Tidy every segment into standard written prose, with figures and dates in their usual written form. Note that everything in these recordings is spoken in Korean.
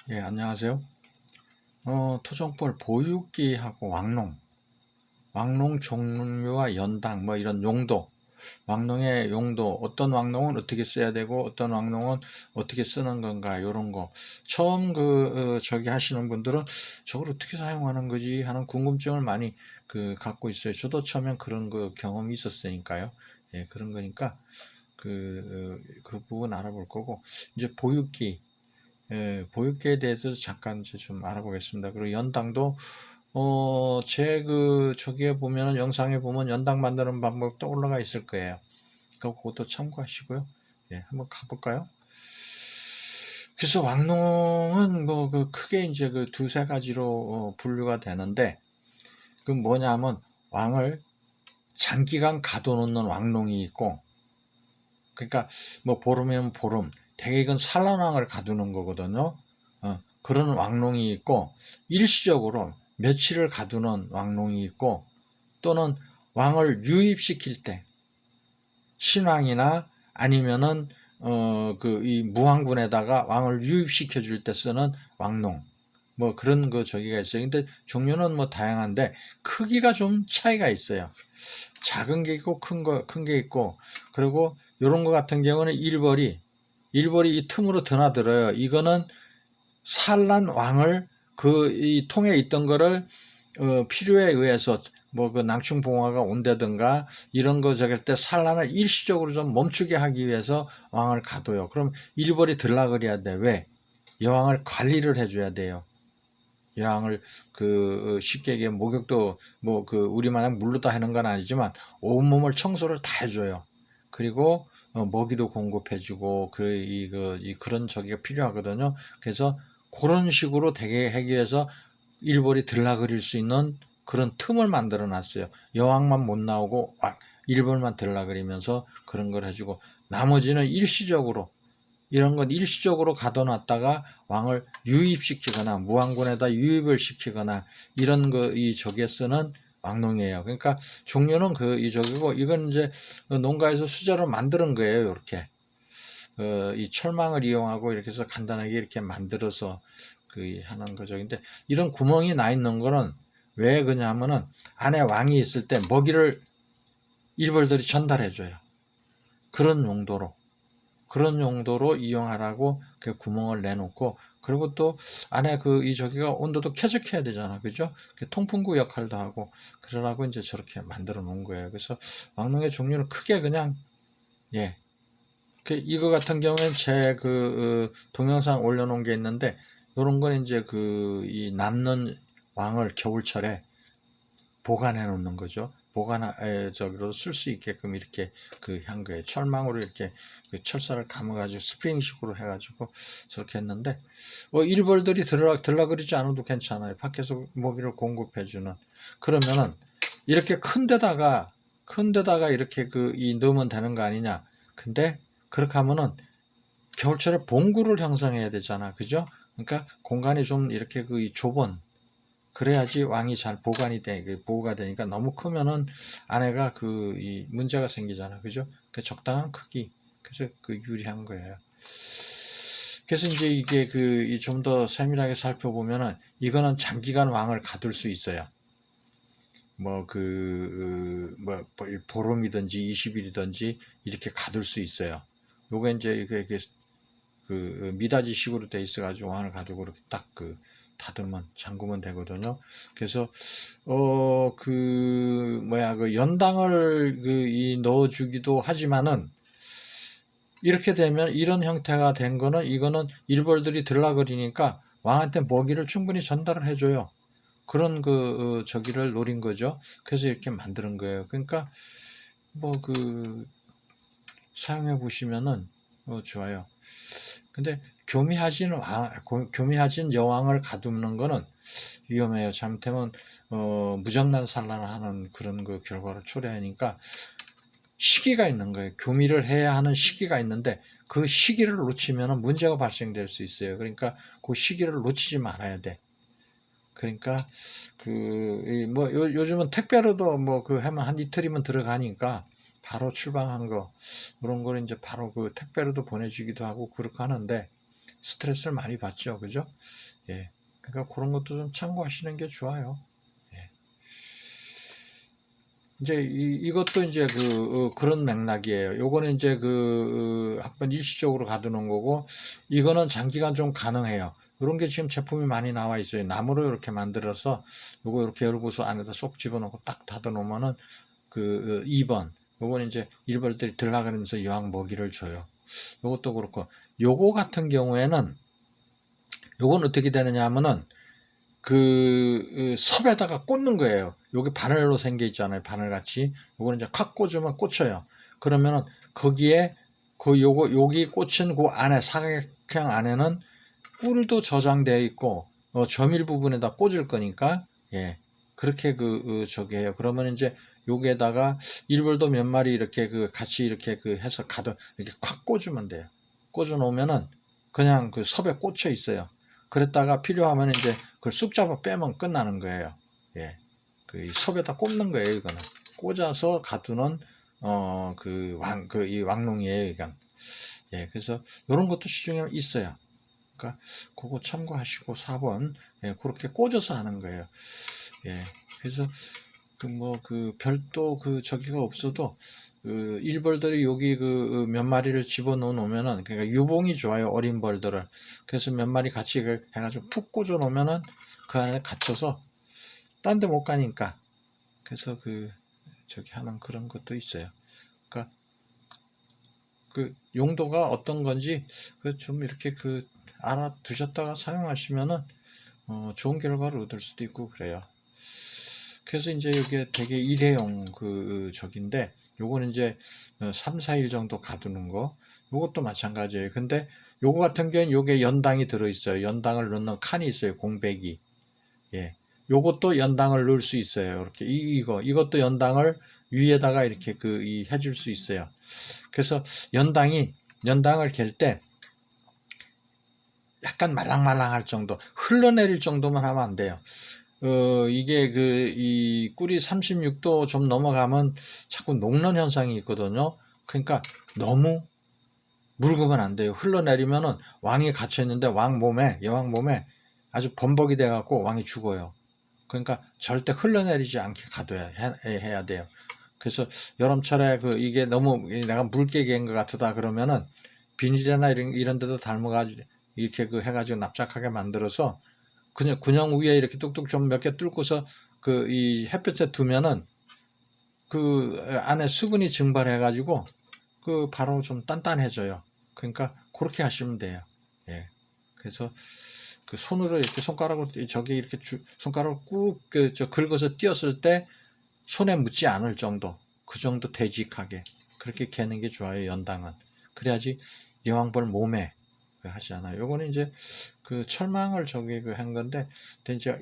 예, 안녕하세요. 토종벌 보육기하고 왕농 종류와 연당, 뭐 이런 용도, 왕농의 용도, 어떤 왕농은 어떻게 써야 되고, 어떤 왕농은 어떻게 쓰는 건가, 요런 거. 처음 저기 하시는 분들은 저걸 어떻게 사용하는 거지 하는 궁금증을 많이 갖고 있어요. 저도 처음엔 그런 경험이 있었으니까요. 예, 그런 거니까 그 부분 알아볼 거고, 이제 보육기. 예, 보육계에 대해서 잠깐 이제 좀 알아보겠습니다. 그리고 연당도 저기에 보면은 영상에 보면 연당 만드는 방법 또 올라가 있을 거예요. 그것도 참고하시고요. 예, 한번 가볼까요? 그래서 왕농은 뭐 크게 이제 두세 가지로 분류가 되는데, 그 뭐냐면 왕을 장기간 가둬놓는 왕농이 있고, 그러니까 뭐 보름이면 보름, 대개는 산란왕을 가두는 거거든요. 그런 왕농이 있고, 일시적으로 며칠을 가두는 왕농이 있고, 또는 왕을 유입시킬 때 신왕이나 아니면은 이 무왕군에다가 왕을 유입시켜 줄 때 쓰는 왕농, 뭐 그런 저기가 있어요. 근데 종류는 뭐 다양한데 크기가 좀 차이가 있어요. 작은 게 있고 큰 게 있고, 그리고 요런 거 같은 경우는 일벌이 이 틈으로 드나들어요. 이거는 산란 왕을 이 통에 있던 거를 필요에 의해서 뭐 낭충봉화가 온다든가 이런 거 저럴 때 산란을 일시적으로 좀 멈추게 하기 위해서 왕을 가둬요. 그럼 일벌이 들락거려야 돼. 왜? 여왕을 관리를 해줘야 돼요. 여왕을 쉽게 얘기해 목욕도 뭐 우리 마냥 물로 다 하는 건 아니지만 온몸을 청소를 다 해줘요. 그리고 먹이도 공급해주고 그런 저기가 필요하거든요. 그래서 그런 식으로 되게 하기 위해서 일벌이 들락거릴 수 있는 그런 틈을 만들어 놨어요. 여왕만 못 나오고 일벌만 들락거리면서 그런 걸 해주고, 나머지는 일시적으로 이런 건 일시적으로 가둬놨다가 왕을 유입시키거나 무왕군에다 유입을 시키거나 이런 저기에 쓰는 왕농이에요. 그러니까 종류는 이 저기고, 이건 이제 농가에서 수제로 만드는 거예요. 이렇게 이 철망을 이용하고 이렇게 해서 간단하게 이렇게 만들어서 하는 거죠. 근데 이런 구멍이 나 있는 거는 왜 그러냐면은 안에 왕이 있을 때 먹이를 일벌들이 전달해 줘요. 그런 용도로 이용하라고 그 구멍을 내놓고, 그리고 또 안에 이 저기가 온도도 쾌적해야 되잖아. 그죠? 통풍구 역할도 하고, 그러라고 이제 저렇게 만들어 놓은 거예요. 그래서 왕농의 종류는 크게 그냥, 예. 이거 같은 경우에는 제 동영상 올려놓은 게 있는데, 요런 건 이제 이 남는 왕을 겨울철에 보관해 놓는 거죠. 저기로 쓸 수 있게끔 이렇게 한 거예요. 철망으로 이렇게 철사를 감아가지고 스프링식으로 해가지고 저렇게 했는데, 일벌들이 들락거리지 않아도 괜찮아요. 밖에서 먹이를 공급해주는. 그러면은 이렇게 큰 데다가 이렇게 넣으면 되는 거 아니냐. 근데 그렇게 하면은 겨울철에 봉구를 형성해야 되잖아. 그죠? 그러니까 공간이 좀 이렇게 좁은, 그래야지 왕이 잘 보호가 되니까, 너무 크면은 안에가 이 문제가 생기잖아. 그죠? 그 적당한 크기. 그래서 유리한 거예요. 그래서 이제 이게 좀 더 세밀하게 살펴보면은 이거는 장기간 왕을 가둘 수 있어요. 뭐 보름이든지 20일이든지 이렇게 가둘 수 있어요. 요게 이제 이게 미닫이식으로 돼 있어가지고 왕을 가지고 이렇게 딱 닫으면 잠그면 되거든요. 그래서 연당을 넣어주기도 하지만은, 이렇게 되면 이런 형태가 된 거는, 이거는 일벌들이 들락거리니까 왕한테 먹이를 충분히 전달을 해줘요. 그런 저기를 노린 거죠. 그래서 이렇게 만드는 거예요. 그러니까 뭐 사용해 보시면은 좋아요. 근데 교미하진 여왕을 가두는 거는 위험해요. 잘못하면 무정란 산란을 하는 그런 결과를 초래하니까 시기가 있는 거예요. 교미를 해야 하는 시기가 있는데 그 시기를 놓치면 문제가 발생될 수 있어요. 그러니까 그 시기를 놓치지 말아야 돼. 그러니까 요즘은 택배로도 하면 한 이틀이면 들어가니까 바로 출방한 거, 그런 거를 이제 바로 택배로도 보내주기도 하고 그렇게 하는데, 스트레스를 많이 받죠. 그죠? 예. 그러니까 그런 것도 좀 참고하시는 게 좋아요. 예. 이제 이것도 이제 그런 맥락이에요. 요거는 이제 한번 일시적으로 가두는 거고, 이거는 장기간 좀 가능해요. 이런 게 지금 제품이 많이 나와 있어요. 나무로 이렇게 만들어서 요거 이렇게 열고서 안에다 쏙 집어넣고 딱 닫아 놓으면은 2번. 요거는 이제 일벌들이 들어가면서 여왕 먹이를 줘요. 요것도 그렇고, 요거 같은 경우에는 요건 어떻게 되느냐 하면은 섭에다가 꽂는 거예요. 여기 바늘로 생겨 있잖아요. 바늘같이. 요거는 이제 콱 꽂으면 꽂혀요. 그러면은 거기에 여기 꽂힌 그 안에 사각형 안에는 꿀도 저장되어 있고 점일 부분에다 꽂을 거니까 예. 그렇게 저기 해요. 그러면 이제 여기에다가 일벌도 몇 마리 이렇게 같이 이렇게 해서 이렇게 콱 꽂으면 돼요. 꽂아 놓으면은 그냥 섭에 꽂혀 있어요. 그랬다가 필요하면 이제 그걸 쑥 잡아 빼면 끝나는 거예요. 예. 섭에다 꽂는 거예요, 이거는. 꽂아서 가두는, 이 왕농이에요, 이건. 예, 그래서, 이런 것도 시중에 있어요. 그러니까, 그거 참고하시고, 4번, 예, 그렇게 꽂아서 하는 거예요. 예, 그래서, 별도 저기가 없어도, 일벌들이 여기 몇 마리를 집어넣어 놓으면은, 그러니까 유봉이 좋아요, 어린 벌들을. 그래서 몇 마리 같이 해가지고 푹 꽂아 놓으면은 그 안에 갇혀서 딴 데 못 가니까. 그래서 저기 하는 그런 것도 있어요. 그러니까 용도가 어떤 건지 좀 이렇게 알아두셨다가 사용하시면은 좋은 결과를 얻을 수도 있고 그래요. 그래서 이제 이게 되게 일회용 적인데 요거는 이제 3, 4일 정도 가두는 거. 요것도 마찬가지예요. 근데 요거 같은 경우는 요게 연당이 들어있어요. 연당을 넣는 칸이 있어요. 공백이. 예. 요것도 연당을 넣을 수 있어요. 이렇게 이것도 연당을 위에다가 이렇게 해줄 수 있어요. 그래서 연당을 갤 때 약간 말랑말랑할 정도, 흘러내릴 정도만 하면 안 돼요. 이게 이 꿀이 36도 좀 넘어가면 자꾸 녹는 현상이 있거든요. 그러니까 너무 묽으면 안 돼요. 흘러내리면은 왕이 갇혀 있는데 여왕 몸에 아주 범벅이 돼갖고 왕이 죽어요. 그러니까 절대 흘러내리지 않게 해야 돼요. 그래서 여름철에 이게 너무 내가 묽게 갠 것 같다 그러면은 비닐이나 이런 데도 담아가지고 이렇게 해가지고 납작하게 만들어서 그냥 군용 위에 이렇게 뚝뚝 좀 몇 개 뚫고서 이 햇볕에 두면은 안에 수분이 증발해가지고 바로 좀 단단해져요. 그러니까 그렇게 하시면 돼요. 예. 그래서 손으로 이렇게 손가락으로 저기 이렇게 손가락으로 꾹 긁어서 띄었을 때 손에 묻지 않을 정도, 그 정도 되직하게 그렇게 개는 게 좋아요. 연당은. 그래야지 여왕벌 몸에 하시잖아요. 요거는 이제 철망을 저기 한 건데, 이제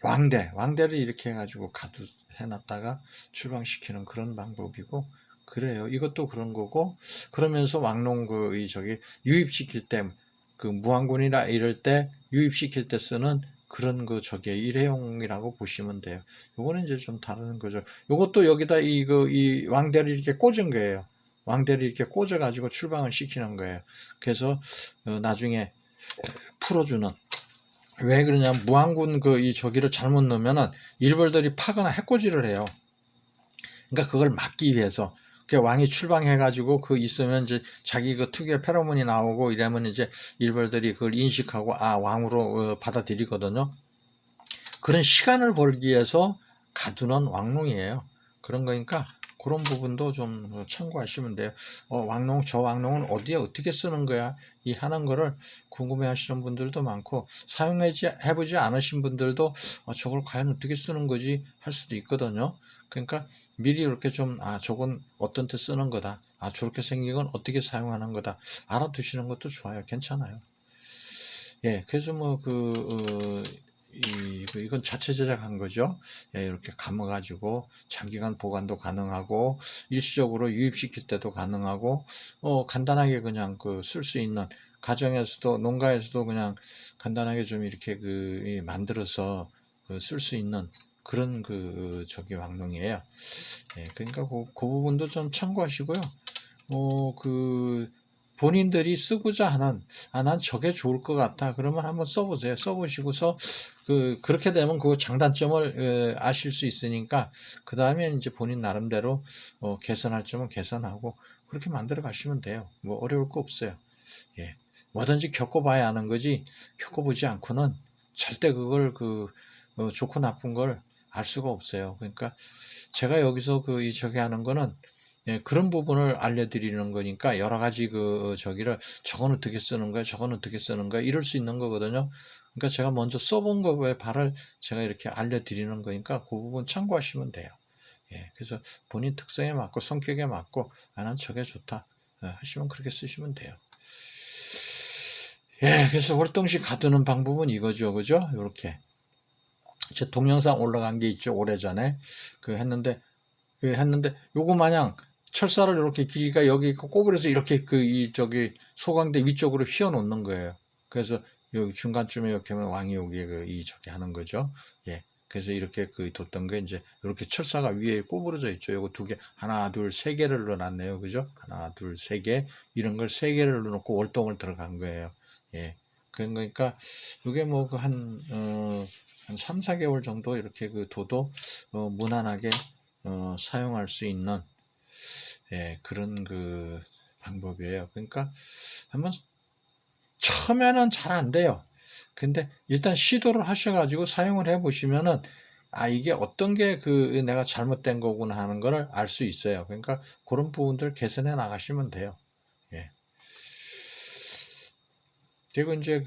왕대를 이렇게 해가지고 가두 해놨다가 출방시키는 그런 방법이고, 그래요. 이것도 그런 거고, 그러면서 왕농 저기 유입시킬 때, 무왕군이나 이럴 때 유입시킬 때 쓰는 그런 저기 일회용이라고 보시면 돼요. 요거는 이제 좀 다른 거죠. 요것도 여기다 이 왕대를 이렇게 꽂은 거예요. 왕대를 이렇게 꽂아가지고 출방을 시키는 거예요. 그래서 나중에 풀어주는. 왜 그러냐, 무왕군 이 저기를 잘못 넣으면은 일벌들이 파거나 해코지를 해요. 그러니까 그걸 막기 위해서 왕이 출방해가지고 있으면 이제 자기 특유의 페로몬이 나오고 이러면 이제 일벌들이 그걸 인식하고 왕으로 받아들이거든요. 그런 시간을 벌기 위해서 가두는 왕농이에요. 그런 거니까 그런 부분도 좀 참고하시면 돼요. 저 왕농은 어디에 어떻게 쓰는 거야? 이 하는 거를 궁금해 하시는 분들도 많고, 해보지 않으신 분들도 저걸 과연 어떻게 쓰는 거지? 할 수도 있거든요. 그러니까 미리 이렇게 저건 어떤 때 쓰는 거다. 저렇게 생긴 건 어떻게 사용하는 거다. 알아두시는 것도 좋아요. 괜찮아요. 예, 그래서 이건 자체 제작한 거죠. 예, 이렇게 감아가지고 장기간 보관도 가능하고 일시적으로 유입시킬 때도 가능하고 간단하게 그냥 쓸 수 있는 가정에서도 농가에서도 그냥 간단하게 좀 이렇게 만들어서 쓸 수 있는 그런 저기 왕농이에요. 예, 그러니까 그 부분도 좀 참고하시고요. 어, 그 본인들이 쓰고자 하는, 난 저게 좋을 것 같아. 그러면 한번 써보세요. 써보시고서, 그렇게 되면 그 장단점을 아실 수 있으니까, 그 다음에 이제 본인 나름대로, 개선할 점은 개선하고, 그렇게 만들어 가시면 돼요. 뭐 어려울 거 없어요. 예. 뭐든지 겪어봐야 하는 거지, 겪어보지 않고는 절대 그걸 좋고 나쁜 걸 알 수가 없어요. 그러니까 제가 여기서 저기 하는 거는, 예, 그런 부분을 알려드리는 거니까 여러 가지 저건 어떻게 쓰는 거야, 저건 어떻게 쓰는 거야, 이럴 수 있는 거거든요. 그러니까 제가 먼저 써본 거에 발을 제가 이렇게 알려드리는 거니까 그 부분 참고하시면 돼요. 예, 그래서 본인 특성에 맞고 성격에 맞고, 난 저게 좋다 하시면 그렇게 쓰시면 돼요. 예, 그래서 월동식 가두는 방법은 이거죠, 그죠? 요렇게. 제 동영상 올라간 게 있죠, 오래전에. 했는데, 요거 마냥 철사를 이렇게 길이가 여기 있고 꼬부려서 이렇게 소광대 위쪽으로 휘어 놓는 거예요. 그래서 여기 중간쯤에 이렇게 하면 왕이 여기에 저기 하는 거죠. 예. 그래서 이렇게 뒀던 게 이제 이렇게 철사가 위에 꼬부러져 있죠. 요거 두 개, 하나, 둘, 세 개를 넣어놨네요. 그죠? 하나, 둘, 세 개. 이런 걸 세 개를 넣어놓고 월동을 들어간 거예요. 예. 그러니까, 이게 뭐, 한 3, 4개월 정도 이렇게 둬도, 무난하게, 사용할 수 있는, 예, 그런 방법이에요. 그러니까, 한번, 처음에는 잘 안 돼요. 근데, 일단 시도를 하셔가지고 사용을 해 보시면은, 이게 어떤 게 내가 잘못된 거구나 하는 거를 알 수 있어요. 그러니까, 그런 부분들 개선해 나가시면 돼요. 예. 그리고 이제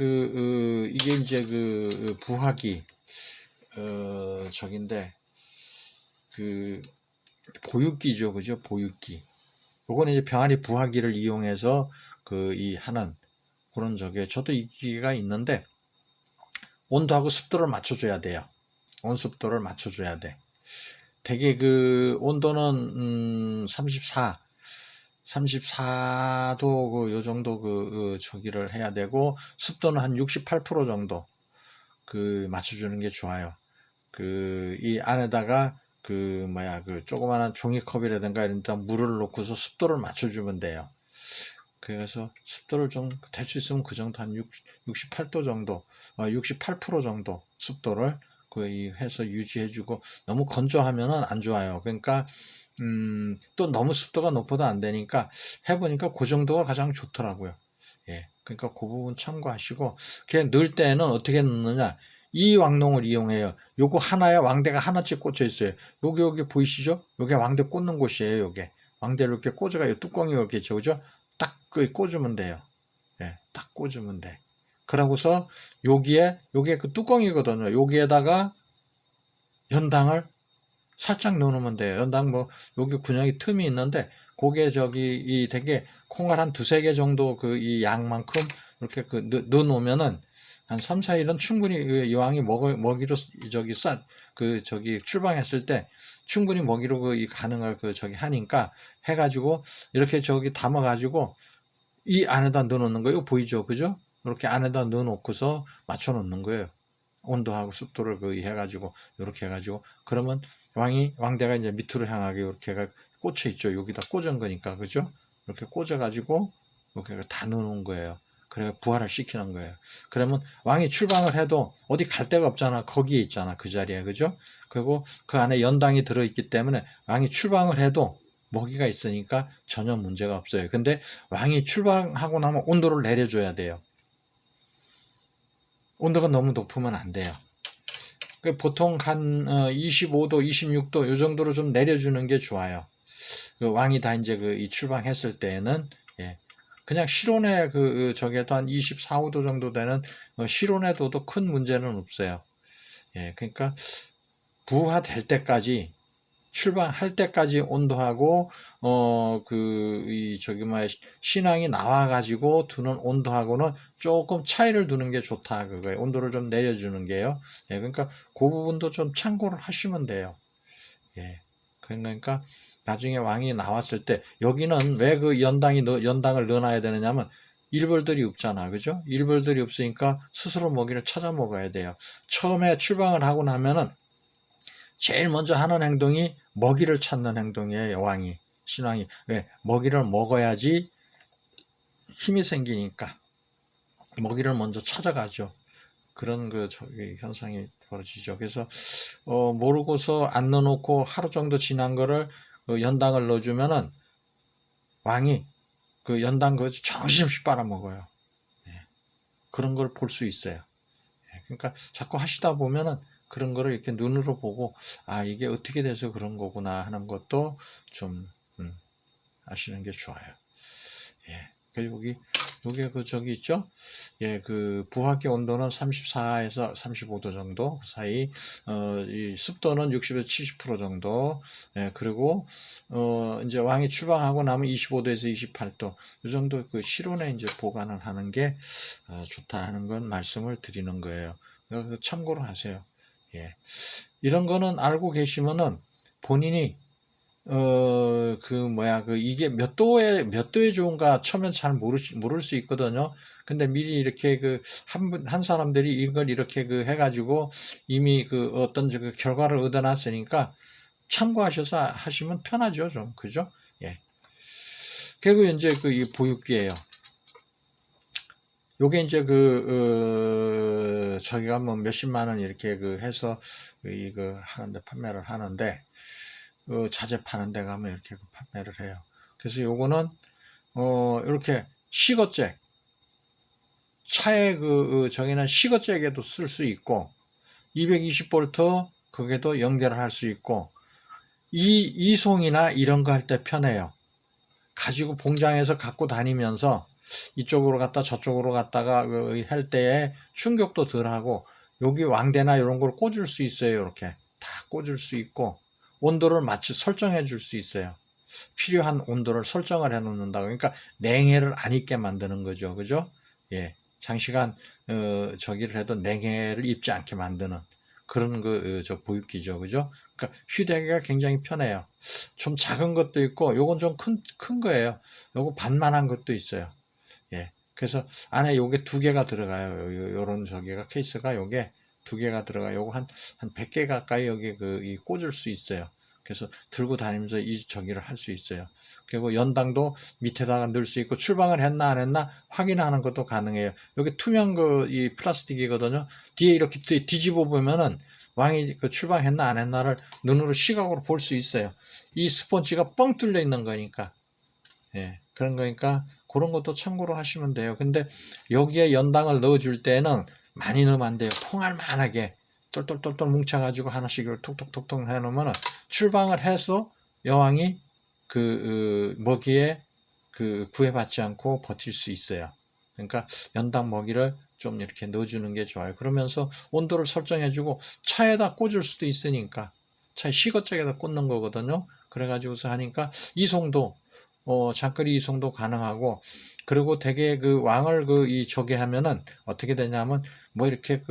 이게 이제 부화기, 저긴데, 보육기죠. 그죠? 보육기. 요거는 이제 병아리 부화기를 이용해서 하는 그런 저도 이 기계가 있는데, 온도하고 습도를 맞춰줘야 돼요. 온습도를 맞춰줘야 돼. 되게 온도는 34도 요 정도 저기를 해야 되고, 습도는 한 68% 정도 맞춰주는 게 좋아요. 이 안에다가 조그마한 종이컵이라든가 이런 데 물을 넣고서 습도를 맞춰주면 돼요. 그래서 습도를 좀 될 수 있으면 그 정도 한 68도 정도, 68% 정도 습도를 해서 유지해주고, 너무 건조하면은 안 좋아요. 그러니까 또 너무 습도가 높아도 안 되니까 해보니까 그 정도가 가장 좋더라고요. 예, 그러니까 그 부분 참고하시고, 그냥 넣을 때는 어떻게 넣느냐? 이 왕농을 이용해요. 요거 하나에 왕대가 하나씩 꽂혀 있어요. 여기 보이시죠? 요게 왕대 꽂는 곳이에요. 요게 왕대를 이렇게 꽂아가 뚜껑이 이렇게 있죠, 그죠? 딱 꽂으면 돼요. 예, 딱 꽂으면 돼. 그러고서 요게 뚜껑이거든요. 여기에다가 연당을 살짝 넣어놓으면 돼요. 연당 여기 군형이 틈이 있는데, 그게 되게 콩알 한 두세 개 정도 이 양만큼 이렇게 넣어놓으면은 한 3, 4일은 충분히 여왕이 먹이로 출방했을 때 충분히 먹이로 가능할 하니까 해가지고 이렇게 담아가지고 이 안에다 넣어놓는 거예요. 보이죠? 그죠? 이렇게 안에다 넣어놓고서 맞춰놓는 거예요. 온도하고 습도를 해가지고 이렇게 해가지고, 그러면 왕대가 이제 밑으로 향하게 이렇게 꽂혀 있죠. 여기다 꽂은 거니까, 그죠? 이렇게 꽂아가지고 이렇게 다 넣어놓은 거예요. 그래 부활을 시키는 거예요. 그러면 왕이 출방을 해도 어디 갈 데가 없잖아. 거기에 있잖아. 그 자리에, 그죠? 그리고 그 안에 연당이 들어있기 때문에 왕이 출방을 해도 먹이가 있으니까 전혀 문제가 없어요. 근데 왕이 출방하고 나면 온도를 내려줘야 돼요. 온도가 너무 높으면 안 돼요. 보통 한 25도, 26도 이 정도로 좀 내려주는 게 좋아요. 왕이 다 이제 이 출방했을 때에는, 예, 그냥 실온에 저게도 한 24, 5도 정도 되는 실온에 둬도 큰 문제는 없어요. 예, 그러니까 부화될 때까지, 출방할 때까지 온도하고 신앙이 나와가지고 두는 온도하고는 조금 차이를 두는 게 좋다, 그거예요. 온도를 좀 내려주는 게요. 예, 그러니까 그 부분도 좀 참고를 하시면 돼요. 예, 그러니까 나중에 왕이 나왔을 때, 여기는 왜 연당을 넣어놔야 되느냐면, 일벌들이 없잖아, 그죠? 일벌들이 없으니까 스스로 먹이를 찾아 먹어야 돼요. 처음에 출방을 하고 나면은 제일 먼저 하는 행동이 먹이를 찾는 행동이에요. 신왕이. 왜? 먹이를 먹어야지 힘이 생기니까 먹이를 먼저 찾아가죠. 그런 그 저기 현상이 벌어지죠. 그래서 모르고서 안 넣어놓고 하루 정도 지난 거를 연당을 넣어주면은 왕이 그 연당 그 정신없이 빨아먹어요. 예. 그런 걸 볼 수 있어요. 예. 그러니까 자꾸 하시다 보면은 그런 거를 이렇게 눈으로 보고 아 이게 어떻게 돼서 그런 거구나 하는 것도 좀 아시는 게 좋아요. 예. 그리고 여기 그 저기 있죠? 예, 그 부화기 온도는 34에서 35도 정도 사이, 이 습도는 60에서 70% 정도. 예, 그리고 이제 왕이 출방하고 나면 25도에서 28도 이 정도 그 실온에 이제 보관을 하는 게 좋다 하는 건 말씀을 드리는 거예요. 참고로 하세요. 예. 이런 거는 알고 계시면은 본인이 이게 몇 도에 좋은가 처음엔 잘 모를 수 있거든요. 근데 미리 이렇게 한 사람들이 이걸 이렇게 해가지고 이미 어떤 그 결과를 얻어놨으니까 참고하셔서 하시면 편하죠, 좀. 그죠? 예. 그리고 이제 이 보육기예요. 요게 이제 저희가 뭐 몇십만 원 이렇게 해서 이거 하는데 판매를 하는데, 자재 파는 데 가면 이렇게 판매를 해요. 그래서 요거는 이렇게 시거잭, 차에 저기는 시거잭에도 쓸 수 있고 220V 그게도 연결을 할 수 있고 이송이나 이런 거 할 때 편해요. 가지고 봉장해서 갖고 다니면서 이쪽으로 갔다 저쪽으로 갔다가 할 때에 충격도 덜하고 여기 왕대나 이런 걸 꽂을 수 있어요. 이렇게 다 꽂을 수 있고 온도를 설정해 줄 수 있어요. 필요한 온도를 설정을 해 놓는다. 그러니까 냉해를 안 입게 만드는 거죠. 그죠? 예. 장시간 저기를 해도 냉해를 입지 않게 만드는 그런 저 보육기죠. 그죠? 그러니까 휴대하기가 굉장히 편해요. 좀 작은 것도 있고 요건 좀 큰 거예요. 요거 반만한 것도 있어요. 예. 그래서 안에 요게 두 개가 들어가요. 요런 저기가 케이스가 요게 두 개가 들어가요. 요거 한 100개 가까이 여기 이 꽂을 수 있어요. 그래서 들고 다니면서 저기를 할 수 있어요. 그리고 연당도 밑에다가 넣을 수 있고 출방을 했나 안 했나 확인하는 것도 가능해요. 여기 투명 이 플라스틱이거든요. 뒤에 이렇게 뒤집어 보면은 왕이 출방했나 안 했나를 눈으로 시각으로 볼 수 있어요. 이 스펀지가 뻥 뚫려 있는 거니까. 예, 그런 거니까 그런 것도 참고로 하시면 돼요. 근데 여기에 연당을 넣어줄 때는 많이 넣으면 안 돼요. 콩알만하게 똘똘똘똘 뭉쳐가지고 하나씩 톡톡톡톡 해놓으면 출방을 해서 여왕이 먹이에 구애받지 않고 버틸 수 있어요. 그러니까 연당 먹이를 좀 이렇게 넣어주는 게 좋아요. 그러면서 온도를 설정해주고 차에다 꽂을 수도 있으니까 차에 시거짝에다 꽂는 거거든요. 그래가지고서 하니까 이송도 장거리 이송도 가능하고 그리고 되게 왕을 저기 하면은 어떻게 되냐면 뭐 이렇게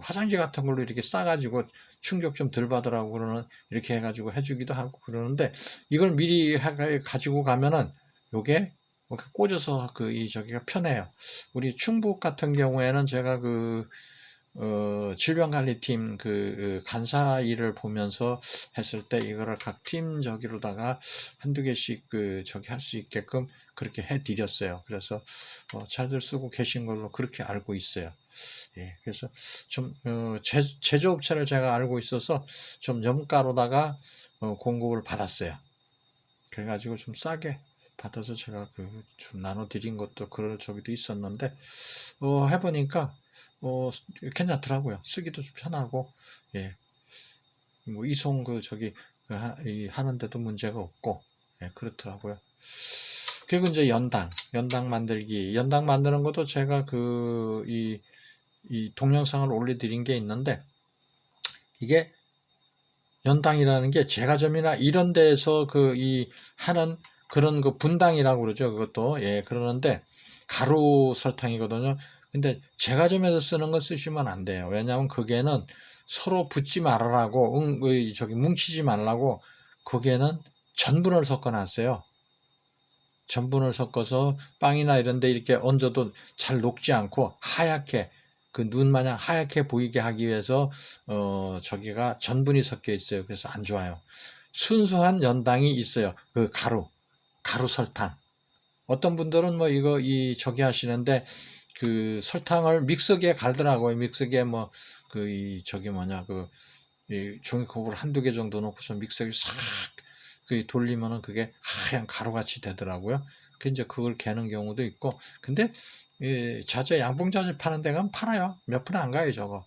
화장지 같은 걸로 이렇게 싸가지고 충격 좀 덜 받으라고 그러는 이렇게 해가지고 해주기도 하고 그러는데 이걸 미리 가지고 가면은 요게 이렇게 꽂아서 저기가 편해요. 우리 충북 같은 경우에는 제가 질병관리팀 간사 일을 보면서 했을 때 이거를 각 팀 저기로다가 한두 개씩 저기 할 수 있게끔 그렇게 해 드렸어요. 그래서 잘들 쓰고 계신 걸로 그렇게 알고 있어요. 예, 그래서 좀 제조업체를 제가 알고 있어서 좀 염가로다가 공급을 받았어요. 그래가지고 좀 싸게 받아서 제가 좀 나눠드린 것도 그럴 적도 있었는데 해보니까 괜찮더라고요. 쓰기도 좀 편하고 예, 뭐 이송 하는데도 문제가 없고 예, 그렇더라고요. 그리고 이제 연당 만들기, 연당 만드는 것도 제가 이 동영상을 올려드린 게 있는데 이게 연당이라는 게 제과점이나 이런 데에서 하는 그런 분당이라고 그러죠. 그것도 예 그러는데 가루 설탕이거든요. 근데 제과점에서 쓰는 거 쓰시면 안 돼요. 왜냐하면 거기에는 서로 붙지 말으라고 저기 뭉치지 말라고 거기에는 전분을 섞어놨어요. 전분을 섞어서 빵이나 이런 데 이렇게 얹어도 잘 녹지 않고 하얗게 눈 마냥 하얗게 보이게 하기 위해서 저기가 전분이 섞여 있어요. 그래서 안 좋아요. 순수한 연당이 있어요. 가루 설탕. 어떤 분들은 뭐 이거 저기 하시는데 그 설탕을 믹서기에 갈더라고요. 믹서기에 뭐 그 저기 뭐냐 그 이 종이컵으로 한두 개 정도 넣고서 믹서기 싹 그 돌리면은 그게 하얀 가루같이 되더라고요. 그 이제 그걸 개는 경우도 있고. 근데 자재 양봉자재 파는 데 가면 팔아요. 몇 푼 안 가요, 저거.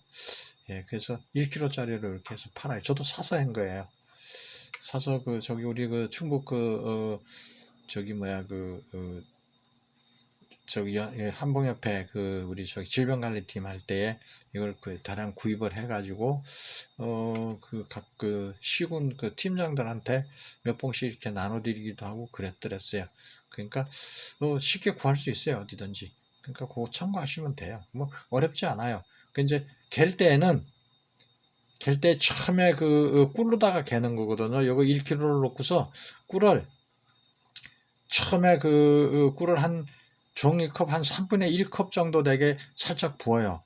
예, 그래서 1kg짜리로 이렇게 해서 팔아요. 저도 사서 한 거예요. 사서 그 저기 우리 그 충북 그 저기 뭐야 저기 한봉협회 그 우리 저기 질병관리팀 할 때에 이걸 그 다량 구입을 해가지고 그 각 그 시군 그 팀장들한테 몇 봉씩 이렇게 나눠드리기도 하고 그랬더랬어요. 그러니까 쉽게 구할 수 있어요, 어디든지. 그러니까 그거 참고하시면 돼요. 뭐 어렵지 않아요. 그 이제 갤 때 처음에 그 꿀로다가 개는 거거든요. 요거 1kg를 놓고서 꿀을 처음에 그 꿀을 한 종이컵 한 3분의 1컵 정도 되게 살짝 부어요.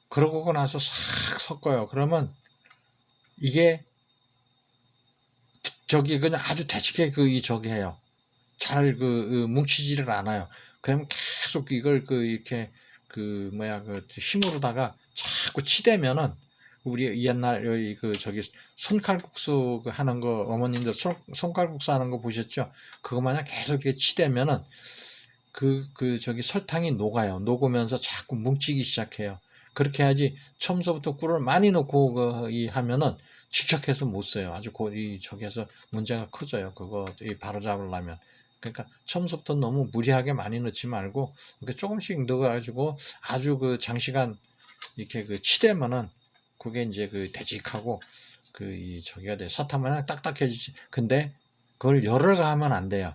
그러고 나서 싹 섞어요. 그러면 이게 저기 그냥 아주 대치게 저기 해요. 잘 뭉치지를 않아요. 그러면 계속 이걸 이렇게 뭐야 힘으로다가 자꾸 치대면은 우리 옛날 저기 손칼국수 하는 거 어머님들 손칼국수 하는 거 보셨죠? 그거 마냥 계속 이렇게 치대면은 저기 설탕이 녹아요. 녹으면서 자꾸 뭉치기 시작해요. 그렇게 해야지 처음서부터 꿀을 많이 넣고 하면은 직접해서 못 써요. 아주 저기에서 문제가 커져요. 그거 바로 잡으려면. 그러니까 처음부터 너무 무리하게 많이 넣지 말고 이렇게 조금씩 넣어가지고 아주 장시간 이렇게 치대면은 그게 이제 되직하고 저기가 돼 사탕 마냥 딱딱해지지. 근데 그걸 열을 가하면 안 돼요.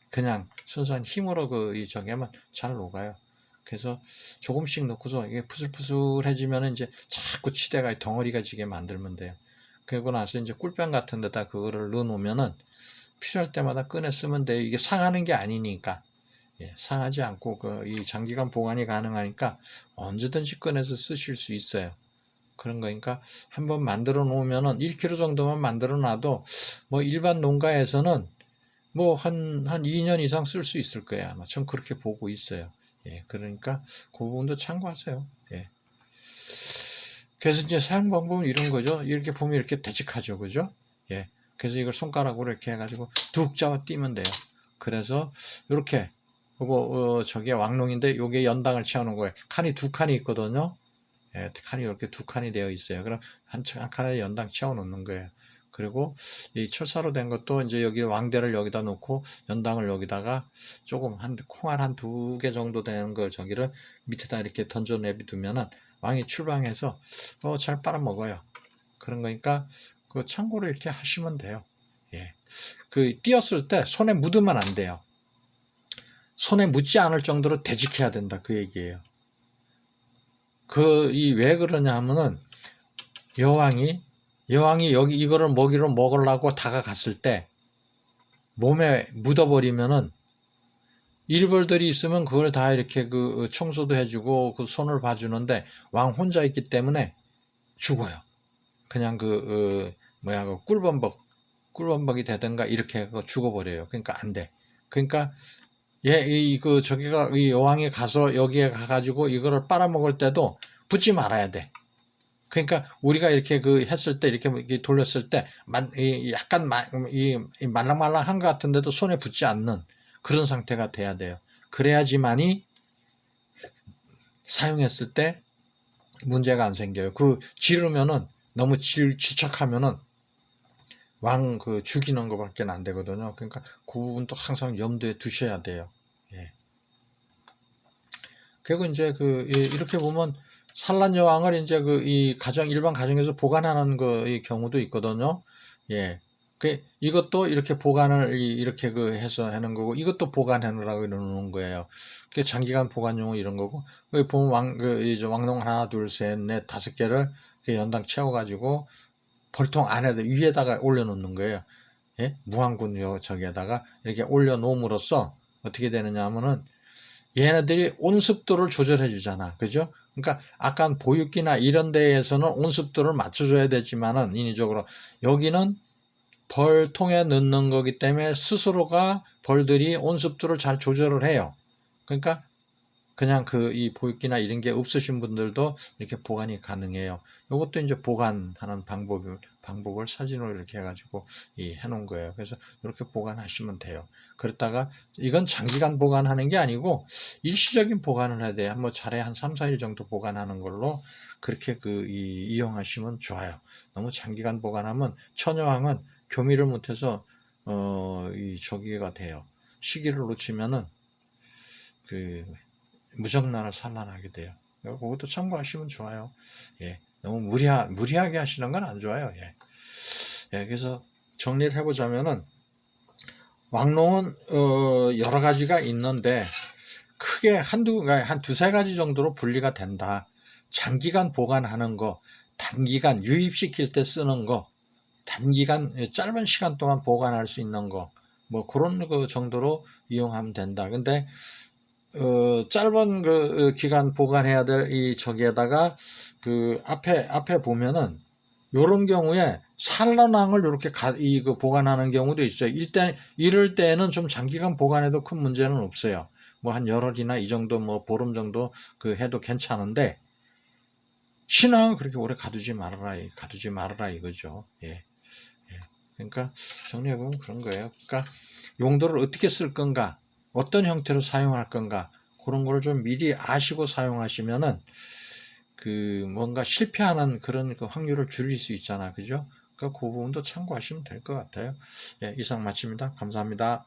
그냥 순수한 힘으로 저기 하면 잘 녹아요. 그래서 조금씩 넣고서 이게 푸슬푸슬해지면 이제 자꾸 치대가 덩어리가 지게 만들면 돼요. 그리고 나서 이제 꿀병 같은 데다 그거를 넣어 놓으면은 필요할 때마다 꺼내 쓰면 돼요. 이게 상하는 게 아니니까. 예, 상하지 않고 이 장기간 보관이 가능하니까 언제든지 꺼내서 쓰실 수 있어요. 그런 거니까 한번 만들어 놓으면은 1kg 정도만 만들어 놔도 뭐 일반 농가에서는 뭐 한 2년 이상 쓸 수 있을 거예요. 아마 전 그렇게 보고 있어요. 예, 그러니까 그 부분도 참고하세요. 예. 그래서 이제 사용 방법은 이런 거죠. 이렇게 보면 이렇게 되직하죠. 그죠? 예. 그래서 이걸 손가락으로 이렇게 해가지고 툭 잡아 띄면 돼요. 그래서 이렇게 요거 저게 왕농인데 요게 연당을 채워놓은 거예요. 칸이 두 칸이 있거든요. 예, 칸이 이렇게 두 칸이 되어 있어요. 그럼 한 칸에 연당 채워놓는 거예요. 그리고 이 철사로 된 것도 이제 여기 왕대를 여기다 놓고 연당을 여기다가 조금 콩알 한 두 개 정도 되는 걸 저기를 밑에다 이렇게 던져 내비두면은 왕이 출방해서 잘 빨아먹어요. 그런 거니까 참고로 이렇게 하시면 돼요. 예. 띄었을 때 손에 묻으면 안 돼요. 손에 묻지 않을 정도로 되직해야 된다. 그 얘기예요. 왜 그러냐 하면은 여왕이 여기 이거를 먹이로 먹으려고 다가갔을 때 몸에 묻어버리면은 일벌들이 있으면 그걸 다 이렇게 청소도 해주고 손을 봐주는데 왕 혼자 있기 때문에 죽어요. 그냥 뭐야 꿀범벅이 되든가 이렇게 해서 죽어버려요. 그러니까 안 돼. 그러니까 저기가 이 여왕이 가서 여기에 가가지고 이거를 빨아먹을 때도 붙지 말아야 돼. 그러니까 우리가 이렇게 했을 때 이렇게 돌렸을 때 약간 말랑말랑한 것 같은데도 손에 붙지 않는 그런 상태가 돼야 돼요. 그래야지만이 사용했을 때 문제가 안 생겨요. 지르면은 너무 질척하면은 왕 죽이는 것밖에 안 되거든요. 그러니까 그 부분도 항상 염두에 두셔야 돼요. 예. 그리고 이제 이렇게 보면 산란 여왕을 이제 이 일반 가정에서 보관하는 이 경우도 있거든요. 예. 이것도 이렇게 보관을 이렇게 해서 하는 거고, 이것도 보관하느라고 이러는 거예요. 그게 장기간 보관용 이런 거고, 여기 보면 왕농 하나, 둘, 셋, 넷, 5개를 연당 채워가지고 벌통 위에다가 올려놓는 거예요. 예? 무항군 저기에다가 이렇게 올려놓음으로써 어떻게 되느냐 하면은 얘네들이 온습도를 조절해 주잖아. 그죠? 그러니까 아까 보육기나 이런 데에서는 온습도를 맞춰줘야 되지만은 인위적으로 여기는 벌통에 넣는 거기 때문에 스스로가 벌들이 온습도를 잘 조절을 해요. 그러니까 그냥 이 보육기나 이런 게 없으신 분들도 이렇게 보관이 가능해요. 이것도 이제 보관하는 방법을 사진으로 이렇게 해가지고 해놓은 거예요. 그래서 이렇게 보관하시면 돼요. 그렇다가 이건 장기간 보관하는 게 아니고 일시적인 보관을 해야 돼요. 뭐 잘해 한 3, 4일 정도 보관하는 걸로 그렇게 이용하시면 좋아요. 너무 장기간 보관하면 처녀왕은 교미를 못해서 저기가 돼요. 시기를 놓치면은 무정란을 산란하게 돼요. 그것도 참고하시면 좋아요. 예, 너무 무리하게 하시는 건 안 좋아요. 예. 예, 그래서 정리를 해보자면은 왕농은 여러 가지가 있는데 크게 한 두세 가지 정도로 분리가 된다. 장기간 보관하는 거, 단기간 유입시킬 때 쓰는 거, 단기간 짧은 시간 동안 보관할 수 있는 거, 뭐 그런 그 정도로 이용하면 된다. 근데 짧은 기간 보관해야 될 저기에다가 앞에 보면은 요런 경우에 산란왕을 이렇게 보관하는 경우도 있어요. 이럴 때는 좀 장기간 보관해도 큰 문제는 없어요. 뭐 한 열흘이나 이 정도 뭐 보름 정도 해도 괜찮은데 신앙은 그렇게 오래 가두지 말아라 이거죠. 예. 예. 그러니까 정리해보면 그런 거예요. 그러니까 용도를 어떻게 쓸 건가, 어떤 형태로 사용할 건가, 그런 거를 좀 미리 아시고 사용하시면은 뭔가 실패하는 그런 확률을 줄일 수 있잖아. 그죠? 그 부분도 참고하시면 될 것 같아요. 예, 이상 마칩니다. 감사합니다.